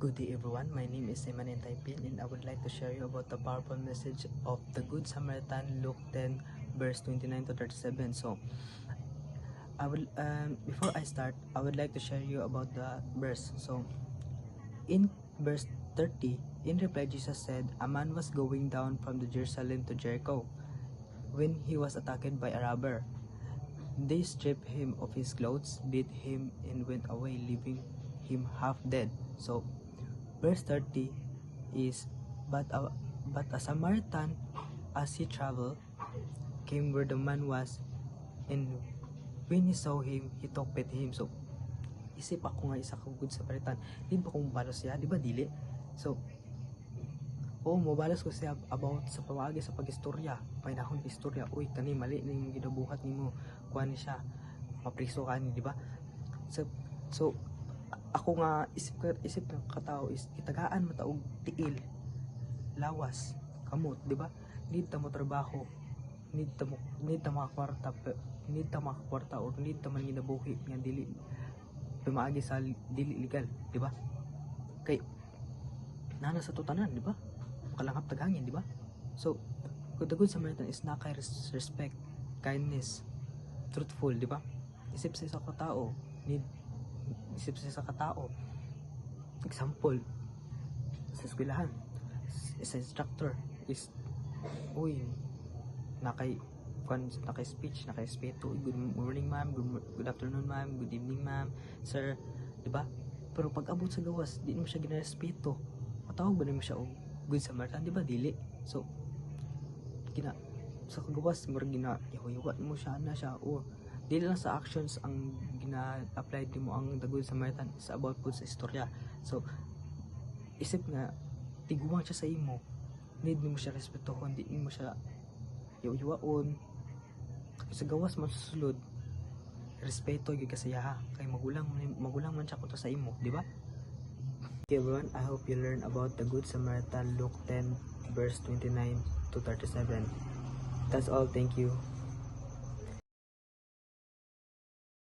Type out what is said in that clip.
Good day everyone, my name is Emanin Taipin and I would like to share you about the powerful message of the Good Samaritan, Luke 10 verse 29 to 37. So before I start, I would like to share you about the verse. So in verse 30, in reply Jesus said, a man was going down from the Jerusalem to Jericho when he was attacked by a robber. They stripped him of his clothes, beat him, and went away, leaving him half dead. So verse 30 is, but a Samaritan, as he traveled, came where the man was, and when he saw him, he took pity him. So isip ako nga isa ka good Samaritan, di ba kung balos siya, di ba dili? So mabalas ko siya about sa pamagi sa pagistorya, painahon istorya, uy kani mali na yung ginabuhat nimo, kuha ni siya, mapriso ka ni, di ba? So ako nga isip ng katao is itagaan mataog tiil, lawas, kamot, di ba? Need ta mo trabaho, need ta makakwarta or need ta man ginabuhi nga dili pamaagi sa dili legal, di ba? Kay nana sa tutanan, di ba? Kalangap tagangin, di ba? So the Good Samaritan is na kay respect, kindness, truthful, di ba? Isip sa katao, isip sa katao. Example, sa eskwelahan, sa instructor is, uy, nakay speech, nakay respeto, good morning ma'am, good afternoon ma'am, good evening ma'am, sir, di ba? Pero pag abot sa gawas, di mo siya ginarespeto, matawag ba naman siya o Good Samaritan, di ba? Dili. So sa kagawas mo gina-ihuiwa mo siya na siya, o dili lang sa actions ang gina-apply din mo ang the Good Samaritan sa about po sa istorya. So isip nga tiguang siya sa imo, need mo siya respetuhon, di mo siya iuwaon. Sa gawas man susulod, respeto gyud ka sa iya, kay magulang man siya kuto sa imo, di ba? Okay everyone, I hope you learn about the Good Samaritan, Luke 10 verse 29 to 37. That's all, thank you.